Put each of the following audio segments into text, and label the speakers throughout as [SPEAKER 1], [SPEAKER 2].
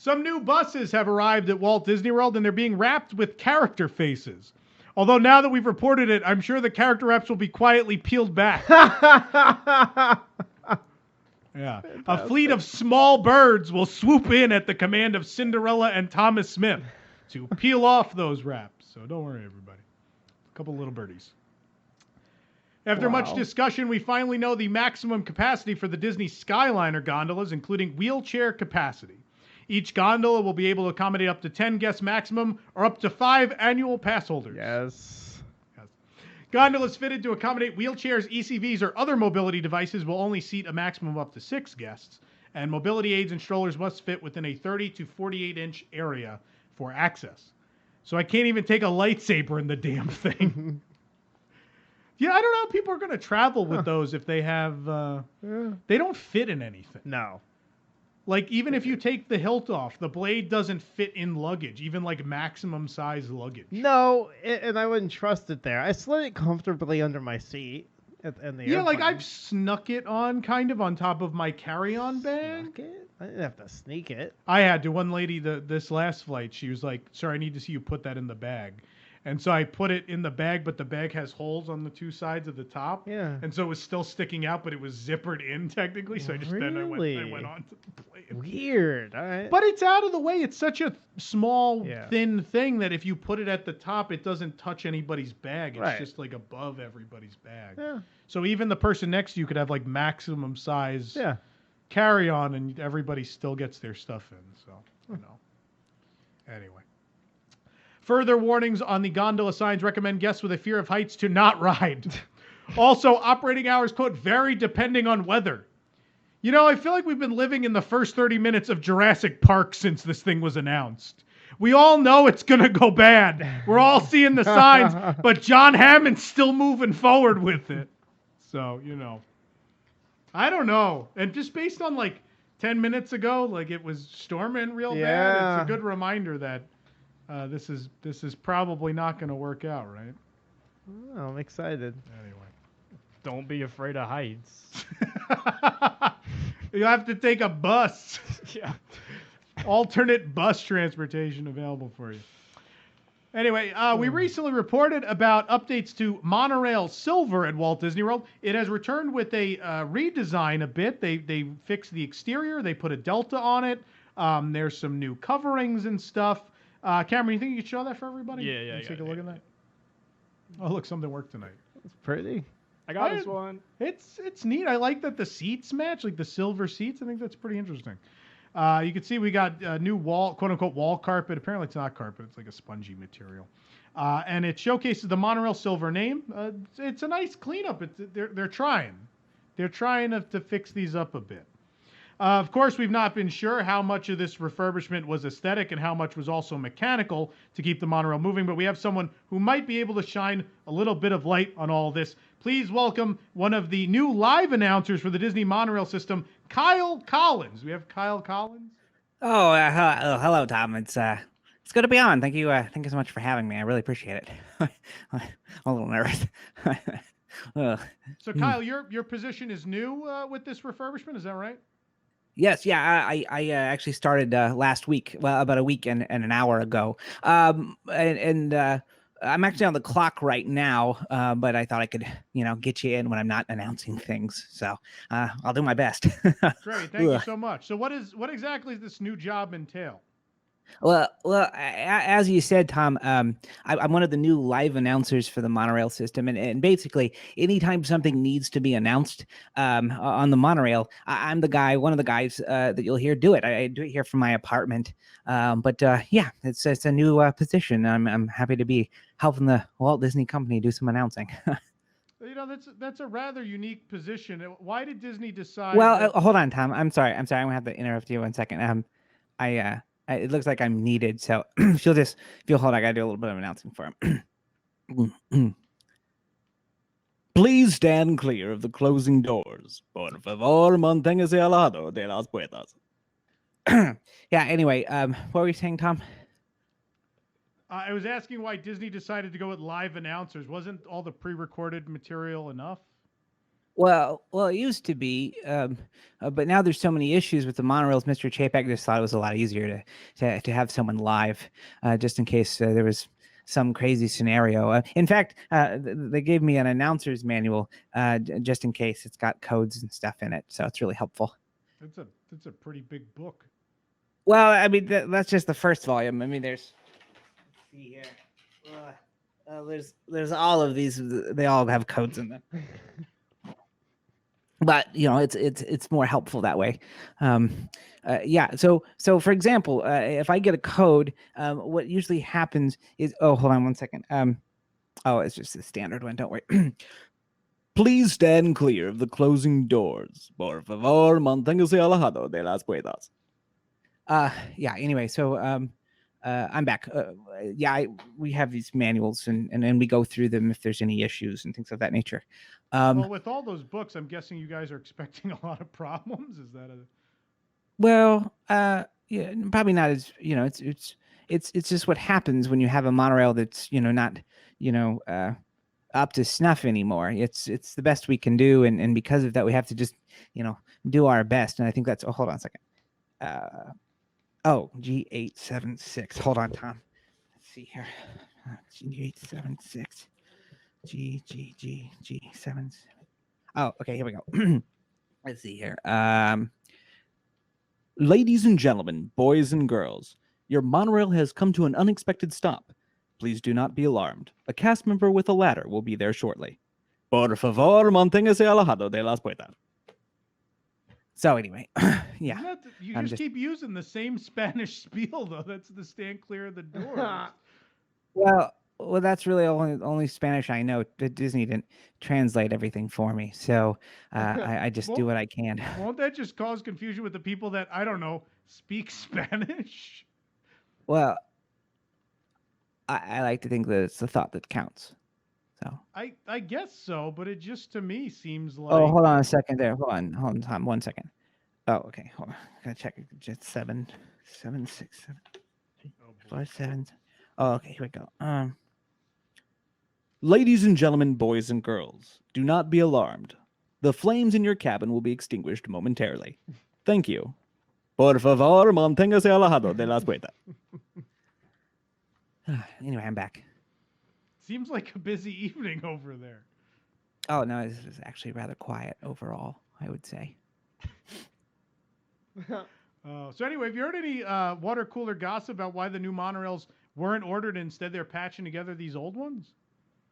[SPEAKER 1] Some new buses have arrived at Walt Disney World, and they're being wrapped with character faces. Although now that we've reported it, I'm sure the character wraps will be quietly peeled back. Yeah. Fantastic. A fleet of small birds will swoop in at the command of Cinderella and Thomas Smith to peel off those wraps. So don't worry, everybody. A couple little birdies. After much discussion, we finally know the maximum capacity for the Disney Skyliner gondolas, including wheelchair capacity. Each gondola will be able to accommodate up to 10 guests maximum or up to 5 annual pass holders.
[SPEAKER 2] Yes.
[SPEAKER 1] Gondolas fitted to accommodate wheelchairs, ECVs, or other mobility devices will only seat a maximum of up to 6 guests, and mobility aids and strollers must fit within a 30 to 48-inch area for access. So I can't even take a lightsaber in the damn thing. Yeah, I don't know how people are going to travel with those if they have... They don't fit in anything.
[SPEAKER 2] No.
[SPEAKER 1] Like, even if you take the hilt off, the blade doesn't fit in luggage, even like maximum size luggage.
[SPEAKER 2] No, and I wouldn't trust it there. I slid it comfortably under my seat.
[SPEAKER 1] Yeah, like I've snuck it on kind of on top of my carry-on bag.
[SPEAKER 2] Snuck it? I didn't have to sneak it.
[SPEAKER 1] I had to. One lady, this last flight, she was like, "Sir, I need to see you put that in the bag." And so I put it in the bag, but the bag has holes on the 2 sides of the top.
[SPEAKER 2] Yeah.
[SPEAKER 1] And so it was still sticking out, but it was zippered in technically. So then I went on to the plane.
[SPEAKER 2] Weird. All right.
[SPEAKER 1] But it's out of the way. It's such a small, thin thing that if you put it at the top, it doesn't touch anybody's bag. It's just like above everybody's bag.
[SPEAKER 2] Yeah.
[SPEAKER 1] So even the person next to you could have like maximum size carry on, and everybody still gets their stuff in. So, Anyway. Further warnings on the gondola signs recommend guests with a fear of heights to not ride. Also, operating hours, quote, vary depending on weather. You know, I feel like we've been living in the first 30 minutes of Jurassic Park since this thing was announced. We all know it's going to go bad. We're all seeing the signs, but John Hammond's still moving forward with it. So, I don't know. And just based on like 10 minutes ago, like it was storming real bad. It's a good reminder that this is probably not going to work out, right?
[SPEAKER 2] Oh, I'm excited.
[SPEAKER 1] Anyway.
[SPEAKER 3] Don't be afraid of heights.
[SPEAKER 1] You have to take a bus.
[SPEAKER 3] Yeah.
[SPEAKER 1] Alternate bus transportation available for you. Anyway, we recently reported about updates to Monorail Silver at Walt Disney World. It has returned with a redesign a bit. They fixed the exterior. They put a Delta on it. There's some new coverings and stuff. Cameron, you think you could show that for everybody?
[SPEAKER 3] Yeah.
[SPEAKER 1] Take a look at that. Oh, look, something worked tonight.
[SPEAKER 2] It's pretty.
[SPEAKER 3] I got this one.
[SPEAKER 1] It's neat. I like that the seats match, like the silver seats. I think that's pretty interesting. You can see we got a new quote-unquote wall carpet. Apparently it's not carpet. It's like a spongy material. And it showcases the Monorail Silver name. It's a nice cleanup. They're trying. They're trying to fix these up a bit. Of course, we've not been sure how much of this refurbishment was aesthetic and how much was also mechanical to keep the monorail moving, but we have someone who might be able to shine a little bit of light on all this. Please welcome one of the new live announcers for the Disney monorail system, Kyle Collins. We have Kyle Collins.
[SPEAKER 4] Oh, hello, Tom. It's good to be on. Thank you so much for having me. I really appreciate it. I'm a little nervous.
[SPEAKER 1] So, Kyle, your position is new with this refurbishment. Is that right?
[SPEAKER 4] Yes, yeah, I actually started last week, well, about a week and an hour ago. I'm actually on the clock right now, but I thought I could, get you in when I'm not announcing things. So I'll do my best.
[SPEAKER 1] Great, thank you so much. So what exactly does this new job entail?
[SPEAKER 4] Well, as you said, Tom, I'm one of the new live announcers for the monorail system, and basically, anytime something needs to be announced on the monorail, I'm one of the guys that you'll hear do it. I do it here from my apartment, but it's a new position. I'm happy to be helping the Walt Disney Company do some announcing.
[SPEAKER 1] That's a rather unique position. Why did Disney decide?
[SPEAKER 4] Well, hold on, Tom. I'm sorry. I'm gonna have to interrupt you 1 second. It looks like I'm needed, so if you'll hold, I gotta do a little bit of announcing for him. Please stand clear of the closing doors. Por favor, manténgase al lado de las puertas. Yeah, anyway, what were you saying, Tom?
[SPEAKER 1] I was asking why Disney decided to go with live announcers. Wasn't all the pre-recorded material enough?
[SPEAKER 4] Well, it used to be, but now there's so many issues with the monorails. Mr. Chapek just thought it was a lot easier to have someone live, just in case there was some crazy scenario. In fact, they gave me an announcer's manual just in case. It's got codes and stuff in it, so it's really helpful.
[SPEAKER 1] That's a pretty big book.
[SPEAKER 4] Well, I mean that's just the first volume. I mean, let's see here. There's all of these. They all have codes in them. But it's more helpful that way. Yeah. So for example, if I get a code, what usually happens is, hold on 1 second. It's just the standard one. Don't worry. Please stand clear of the closing doors. Por favor, manténgase alejado de las puertas. Yeah. Anyway, so I'm back. We have these manuals and we go through them if there's any issues and things of that nature.
[SPEAKER 1] Well, with all those books, I'm guessing you guys are expecting a lot of problems. Is that a?
[SPEAKER 4] Well, yeah, probably not as it's just what happens when you have a monorail that's not up to snuff anymore. It's the best we can do, and because of that, we have to just do our best. And I think that's. Oh, hold on a second. G876. Hold on, Tom. Let's see here. G876. G7. Oh, okay. Here we go. Let's see here. Ladies and gentlemen, boys and girls, your monorail has come to an unexpected stop. Please do not be alarmed. A cast member with a ladder will be there shortly. Por favor, manténgase alejado de las puertas. So anyway, yeah.
[SPEAKER 1] You just keep using the same Spanish spiel, though. That's the stand clear of the door.
[SPEAKER 4] Well, that's really only Spanish I know. Disney didn't translate everything for me, so I just do what I can.
[SPEAKER 1] Won't that just cause confusion with the people that, I don't know, speak Spanish?
[SPEAKER 4] Well, I like to think that it's the thought that counts. So
[SPEAKER 1] I guess so, but it just to me seems like.
[SPEAKER 4] Oh, hold on a second there. Hold on, Tom. 1 second. Oh, okay. Hold on. Gotta check. Just 7, 6, 7, 5, 7. Oh, okay. Here we go. Ladies and gentlemen, boys and girls, do not be alarmed. The flames in your cabin will be extinguished momentarily. Thank you. Por favor, manténgase alejado de las puertas. Anyway, I'm back.
[SPEAKER 1] Seems like a busy evening over there.
[SPEAKER 4] Oh, no, this is actually rather quiet overall, I would say.
[SPEAKER 1] So anyway, have you heard any water cooler gossip about why the new monorails weren't ordered and instead they're patching together these old ones?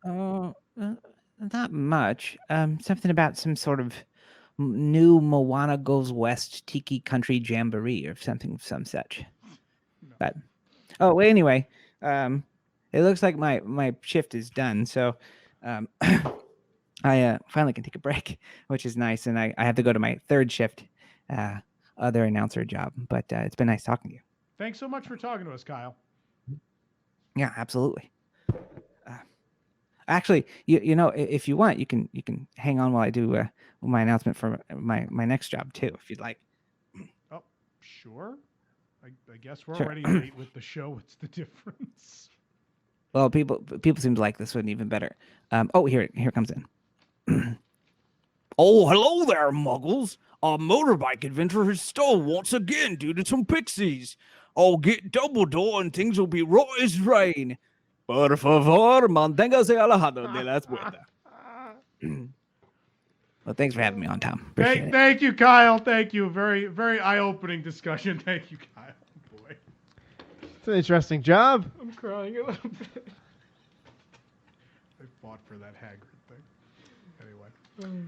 [SPEAKER 4] Not much. Something about some sort of new Moana Goes West Tiki Country Jamboree or something of some such. No. But anyway, it looks like my shift is done, so I finally can take a break, which is nice, and I have to go to my third shift, other announcer job. But it's been nice talking to you.
[SPEAKER 1] Thanks so much for talking to us, Kyle.
[SPEAKER 4] Yeah, absolutely. Actually, if you want, you can hang on while I do my announcement for my next job too, if you'd like.
[SPEAKER 1] Oh, sure. I guess we're already late with the show. What's the difference?
[SPEAKER 4] Well, people seem to like this one even better. Here it comes in. Oh, hello there, Muggles. Our motorbike adventure has stalled once again due to some pixies. I'll get Dumbledore and things will be right as rain. Por favor, manténgase alejado de las puertas. Well, thanks for having me on, Tom.
[SPEAKER 1] Thank you, Kyle. Thank you. Very, very eye-opening discussion. Thank you, Kyle. Boy.
[SPEAKER 2] It's an interesting job.
[SPEAKER 3] I'm crying a little bit.
[SPEAKER 1] I fought for that Hagrid thing. Anyway.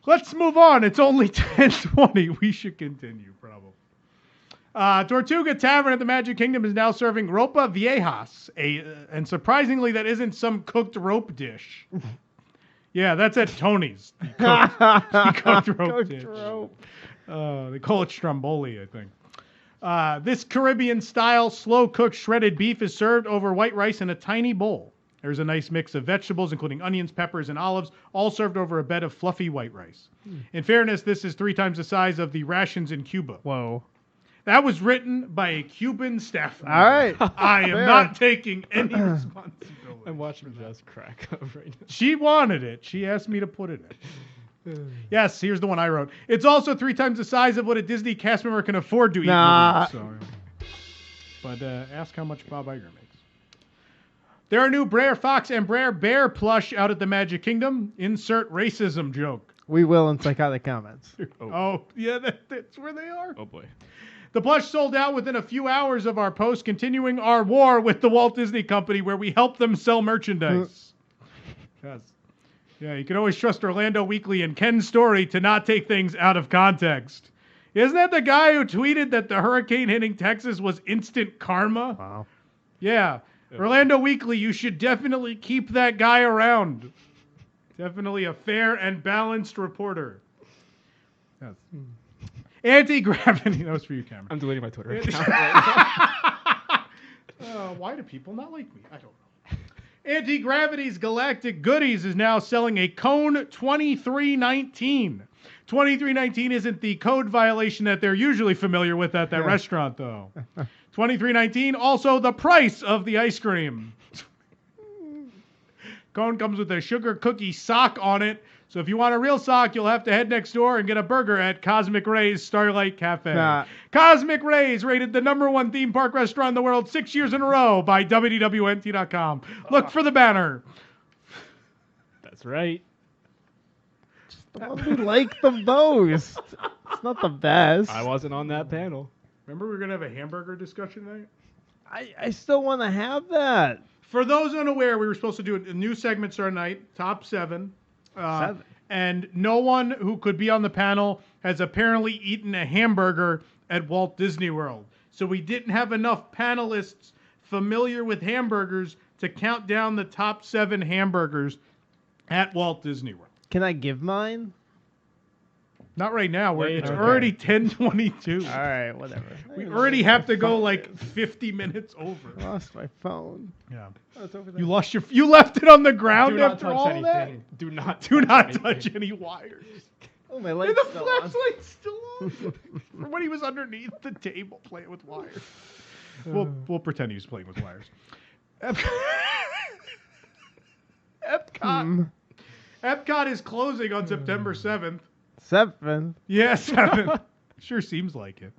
[SPEAKER 1] Let's move on. It's only 10:20. We should continue, probably. Tortuga Tavern at the Magic Kingdom is now serving ropa viejas, and surprisingly, that isn't some cooked rope dish. Yeah, that's at Tony's. Cooked rope dish. They call it stromboli, I think. This Caribbean-style slow-cooked shredded beef is served over white rice in a tiny bowl. There's a nice mix of vegetables, including onions, peppers, and olives, all served over a bed of fluffy white rice. In fairness, this is 3 times the size of the rations in Cuba.
[SPEAKER 3] Whoa.
[SPEAKER 1] That was written by a Cuban staff member.
[SPEAKER 2] All right.
[SPEAKER 1] I am not taking any responsibility.
[SPEAKER 3] I'm watching Jess crack up right now.
[SPEAKER 1] She wanted it. She asked me to put it in. Yes, here's the one I wrote. It's also 3 times the size of what a Disney cast member can afford to eat.
[SPEAKER 2] Nah.
[SPEAKER 1] But ask how much Bob Iger makes. There are new Brer Fox and Brer Bear plush out at the Magic Kingdom. Insert racism joke.
[SPEAKER 2] We will in psychotic comments.
[SPEAKER 1] Oh yeah, that's where they are.
[SPEAKER 3] Oh boy.
[SPEAKER 1] The plush sold out within a few hours of our post, continuing our war with the Walt Disney Company, where we help them sell merchandise. Yes. Yeah, you can always trust Orlando Weekly and Ken Story to not take things out of context. Isn't that the guy who tweeted that the hurricane hitting Texas was instant karma?
[SPEAKER 2] Wow.
[SPEAKER 1] Yeah. Orlando Weekly, you should definitely keep that guy around. Definitely a fair and balanced reporter. Yes. Anti-gravity. That was for you, Cameron.
[SPEAKER 3] I'm deleting my Twitter account right
[SPEAKER 1] Why do people not like me? I don't know. Anti-Gravity's Galactic Goodies is now selling a Cone 2319. 2319 isn't the code violation that they're usually familiar with at that restaurant, though. 2319, also the price of the ice cream. Cone comes with a sugar cookie sock on it, so if you want a real sock, you'll have to head next door and get a burger at Cosmic Ray's Starlight Cafe. Cosmic Ray's rated the #1 theme park restaurant in the world 6 years in a row by WDWNT.com. Look for the banner.
[SPEAKER 3] That's right.
[SPEAKER 2] The one we like the most. It's not the best.
[SPEAKER 3] I wasn't on that panel.
[SPEAKER 1] Remember we were going to have a hamburger discussion tonight?
[SPEAKER 2] I still want to have that.
[SPEAKER 1] For those unaware, we were supposed to do a new segment starting tonight, Top 7.
[SPEAKER 2] 7.
[SPEAKER 1] And no one who could be on the panel has apparently eaten a hamburger at Walt Disney World. So we didn't have enough panelists familiar with hamburgers to count down the top 7 hamburgers at Walt Disney World.
[SPEAKER 2] Can I give mine?
[SPEAKER 1] Not right now. It's
[SPEAKER 3] Okay.
[SPEAKER 1] already 10:22.
[SPEAKER 2] All right, whatever.
[SPEAKER 1] We already have to go like 50 minutes over.
[SPEAKER 2] I lost my phone.
[SPEAKER 1] Yeah.
[SPEAKER 2] Oh, it's over there.
[SPEAKER 1] You left it on the ground
[SPEAKER 3] Do not
[SPEAKER 1] after
[SPEAKER 3] touch
[SPEAKER 1] all
[SPEAKER 3] anything.
[SPEAKER 1] that?
[SPEAKER 3] Do not
[SPEAKER 1] touch any wires.
[SPEAKER 2] Oh, my
[SPEAKER 1] And
[SPEAKER 2] light's
[SPEAKER 1] the
[SPEAKER 2] still on.
[SPEAKER 1] flashlight's still on. From when he was underneath the table playing with wires. We'll pretend he was playing with wires. Epcot. Epcot is closing on September 7th.
[SPEAKER 2] 7.
[SPEAKER 1] Yeah, 7th. Sure seems like it.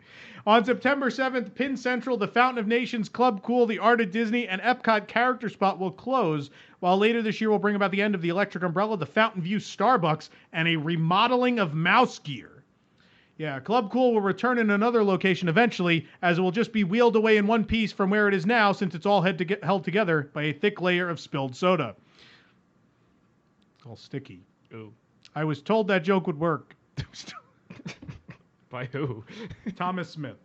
[SPEAKER 1] On September 7th, Pin Central, the Fountain of Nations, Club Cool, the Art of Disney, and Epcot Character Spot will close, while later this year will bring about the end of the Electric Umbrella, the Fountain View Starbucks, and a remodeling of Mouse Gear. Yeah, Club Cool will return in another location eventually, as it will just be wheeled away in one piece from where it is now, since it's all held together by a thick layer of spilled soda. It's all sticky.
[SPEAKER 3] Ooh.
[SPEAKER 1] I was told that joke would work.
[SPEAKER 3] By who?
[SPEAKER 1] Thomas Smith.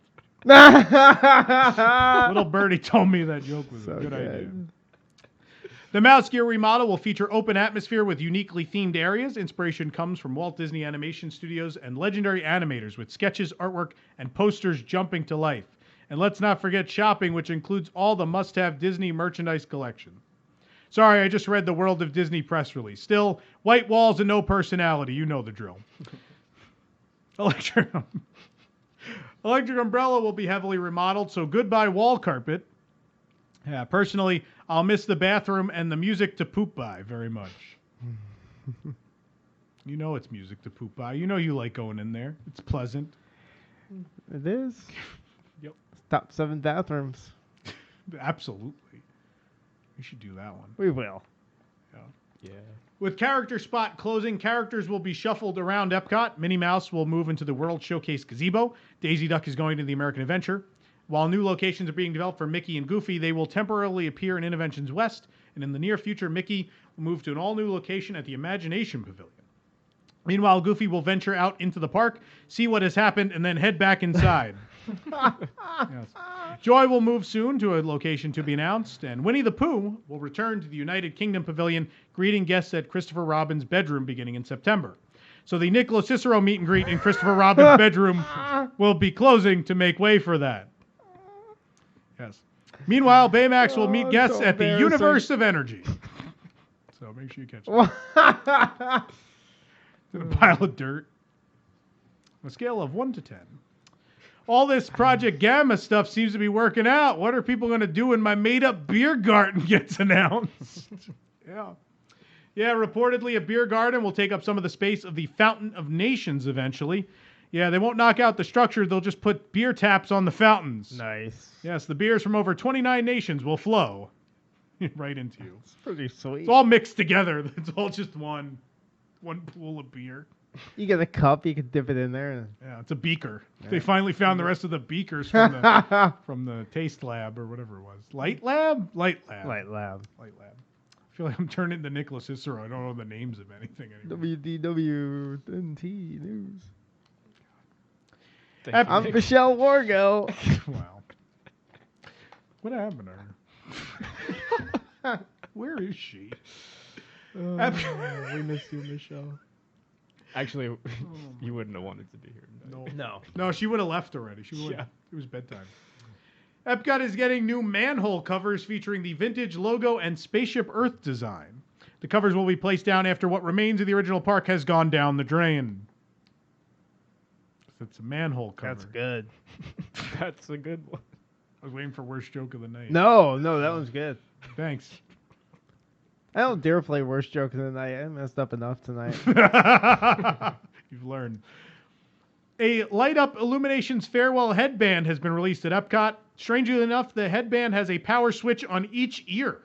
[SPEAKER 2] Little
[SPEAKER 1] Little birdie told me that joke was
[SPEAKER 2] So
[SPEAKER 1] a good
[SPEAKER 2] good.
[SPEAKER 1] idea. The Mouse Gear remodel will feature open atmosphere with uniquely themed areas. Inspiration comes from Walt Disney Animation Studios and legendary animators with sketches, artwork, and posters jumping to life. And let's not forget shopping, which includes all the must-have Disney merchandise collection. Sorry, I just read the World of Disney press release. Still, white walls and no personality. You know the drill. Electric Umbrella will be heavily remodeled, so goodbye wall carpet. Yeah, personally, I'll miss the bathroom and the music to poop by very much. You know it's music to poop by. You know you like going in there. It's pleasant.
[SPEAKER 2] It is.
[SPEAKER 1] Yep.
[SPEAKER 2] Top 7 bathrooms.
[SPEAKER 1] Absolutely. We should do that one.
[SPEAKER 2] We will.
[SPEAKER 3] Yeah.
[SPEAKER 1] With Character Spot closing, characters will be shuffled around Epcot. Minnie Mouse will move into the World Showcase Gazebo. Daisy Duck is going to the American Adventure. While new locations are being developed for Mickey and Goofy, they will temporarily appear in Interventions West. And in the near future, Mickey will move to an all-new location at the Imagination Pavilion. Meanwhile, Goofy will venture out into the park, see what has happened, and then head back inside. Yes. Joy will move soon to a location to be announced, and Winnie the Pooh will return to the United Kingdom Pavilion, greeting guests at Christopher Robin's bedroom beginning in September. So the Nicholas Cicero meet and greet in Christopher Robin's bedroom will be closing to make way for that. Yes. Meanwhile, Baymax will meet guests
[SPEAKER 2] so
[SPEAKER 1] at the
[SPEAKER 2] embarrassing.
[SPEAKER 1] Universe of Energy. So make sure you catch that. In a pile of dirt. On a scale of 1 to 10. All this Project Gamma stuff seems to be working out. What are people going to do when my made-up beer garden gets announced? Yeah. Yeah, reportedly a beer garden will take up some of the space of the Fountain of Nations eventually. Yeah, they won't knock out the structure. They'll just put beer taps on the fountains.
[SPEAKER 2] Nice.
[SPEAKER 1] Yes, the beers from over 29 nations will flow right into you.
[SPEAKER 2] It's pretty sweet.
[SPEAKER 1] It's all mixed together. It's all just one pool of beer.
[SPEAKER 2] You get a cup, you can dip it in there.
[SPEAKER 1] Yeah, it's a beaker.
[SPEAKER 2] Yeah.
[SPEAKER 1] They finally found the rest of the beakers from the taste lab or whatever it was. Light lab.
[SPEAKER 2] Light lab.
[SPEAKER 1] I feel like I'm turning into Nicholas Cicero. I don't know the names of anything anymore.
[SPEAKER 2] WDW News.
[SPEAKER 3] I'm
[SPEAKER 2] Michelle Wargo.
[SPEAKER 1] Wow. What happened to her? Where is she?
[SPEAKER 3] We miss you, Michelle. Actually, you wouldn't have wanted to be here.
[SPEAKER 1] No, she would have left already.
[SPEAKER 3] Yeah.
[SPEAKER 1] It was bedtime. Epcot is getting new manhole covers featuring the vintage logo and Spaceship Earth design. The covers will be placed down after what remains of the original park has gone down the drain. It's a manhole cover.
[SPEAKER 2] That's good.
[SPEAKER 3] That's a good one.
[SPEAKER 1] I was waiting for worst joke of the night.
[SPEAKER 2] No, that one's good.
[SPEAKER 1] Thanks.
[SPEAKER 2] I don't dare play worst joke of the night. I messed up enough tonight.
[SPEAKER 1] You've learned. A light-up Illuminations farewell headband has been released at Epcot. Strangely enough, the headband has a power switch on each ear.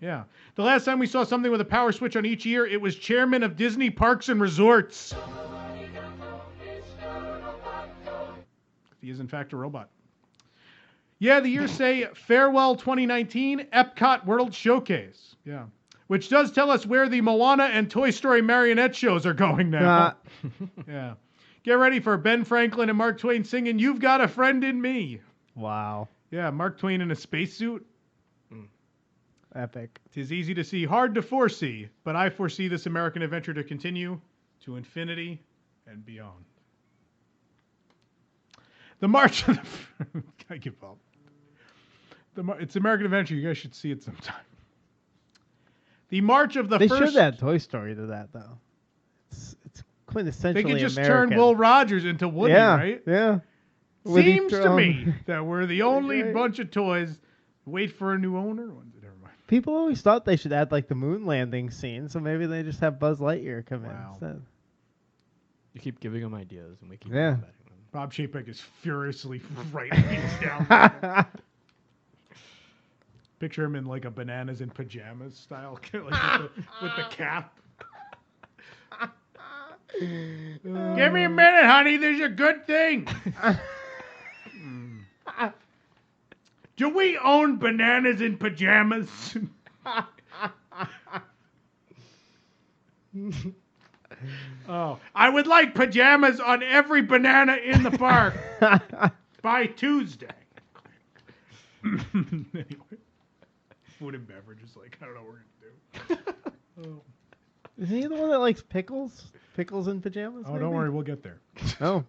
[SPEAKER 1] Yeah. The last time we saw something with a power switch on each ear, it was chairman of Disney Parks and Resorts. He is, in fact, a robot. Yeah, the years say Farewell 2019 Epcot World Showcase. Yeah. Which does tell us where the Moana and Toy Story marionette shows are going now. Yeah. Get ready for Ben Franklin and Mark Twain singing You've Got a Friend in Me.
[SPEAKER 2] Wow.
[SPEAKER 1] Yeah, Mark Twain in a spacesuit.
[SPEAKER 2] Epic.
[SPEAKER 1] 'Tis easy to see, hard to foresee, but I foresee this American adventure to continue to infinity and beyond. The March of the... I give up. It's American Adventure. You guys should see it sometime. The March of the
[SPEAKER 2] They
[SPEAKER 1] First...
[SPEAKER 2] should add Toy Story to that, though. It's quintessentially
[SPEAKER 1] They could just
[SPEAKER 2] American.
[SPEAKER 1] turn Will Rogers into Woody, right?
[SPEAKER 2] Yeah.
[SPEAKER 1] Seems to me that we're the only bunch of toys wait for a new owner. Never mind.
[SPEAKER 2] People always thought they should add like the moon landing scene, so maybe they just have Buzz Lightyear come in instead.
[SPEAKER 3] You keep giving them ideas, and we keep
[SPEAKER 2] Yeah.
[SPEAKER 3] combating them.
[SPEAKER 1] Bob Chapek is furiously writing things down. Picture him in like a bananas in pajamas style, like with the cap. Give me a minute, honey. There's a good thing. Do we own bananas in pajamas? Oh, I would like pajamas on every banana in the park by Tuesday. Anyway, food and beverages, like, I don't know what we're going to do.
[SPEAKER 2] Is he the one that likes pickles? Pickles in pajamas?
[SPEAKER 1] Oh,
[SPEAKER 2] maybe?
[SPEAKER 1] don't worry, we'll get there.
[SPEAKER 2] Oh.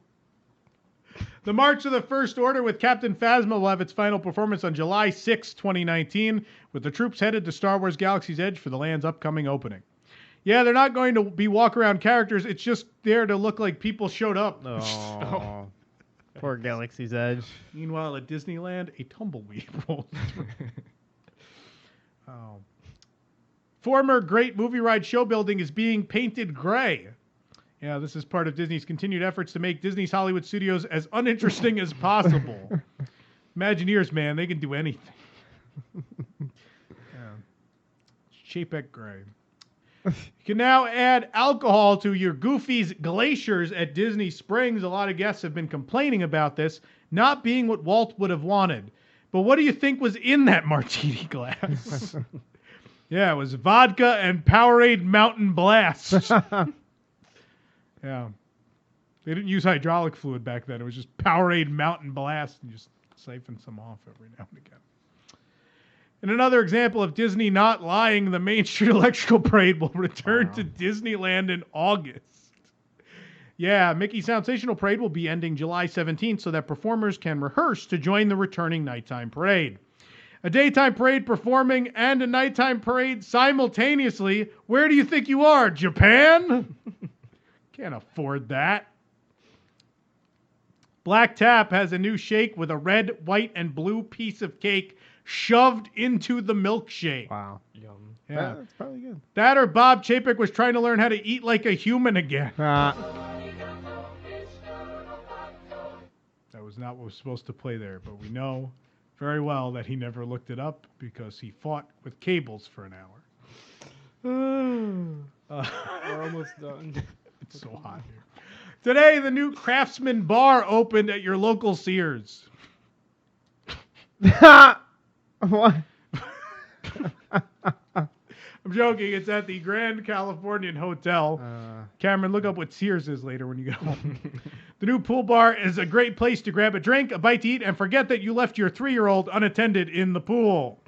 [SPEAKER 1] The March of the First Order with Captain Phasma will have its final performance on July 6, 2019, with the troops headed to Star Wars Galaxy's Edge for the land's upcoming opening. Yeah, they're not going to be walk-around characters. It's just there to look like people showed up.
[SPEAKER 2] Oh. Poor Galaxy's Edge.
[SPEAKER 1] Meanwhile, at Disneyland, a tumbleweed rolls through. Oh. Former Great Movie Ride show building is being painted gray. Yeah, this is part of Disney's continued efforts to make Disney's Hollywood studios as uninteresting as possible. Imagineers, man, they can do anything. Yeah. Chapek gray. You can now add alcohol to your Goofy's Glaciers at Disney Springs. A lot of guests have been complaining about this not being what Walt would have wanted. But what do you think was in that martini glass? Yeah, it was vodka and Powerade Mountain Blast. Yeah. They didn't use hydraulic fluid back then. It was just Powerade Mountain Blast and just siphon some off every now and again. In another example of Disney not lying, the Main Street Electrical Parade will return to Disneyland in August. Yeah, Mickey Sensational Parade will be ending July 17th so that performers can rehearse to join the returning nighttime parade. A daytime parade performing and a nighttime parade simultaneously. Where do you think you are, Japan? Can't afford that. Black Tap has a new shake with a red, white, and blue piece of cake shoved into the milkshake.
[SPEAKER 2] Wow.
[SPEAKER 3] Yum.
[SPEAKER 1] Yeah.
[SPEAKER 2] That's probably good.
[SPEAKER 1] That or Bob Chapek was trying to learn how to eat like a human again. That was not what was supposed to play there, but we know very well that he never looked it up because he fought with cables for an hour.
[SPEAKER 3] We're almost done.
[SPEAKER 1] It's so hot here. Today, the new Craftsman Bar opened at your local Sears.
[SPEAKER 2] What?
[SPEAKER 1] I'm joking. It's at the Grand Californian Hotel. Cameron, look up what Sears is later when you get home. The new pool bar is a great place to grab a drink, a bite to eat, and forget that you left your 3-year-old unattended in the pool.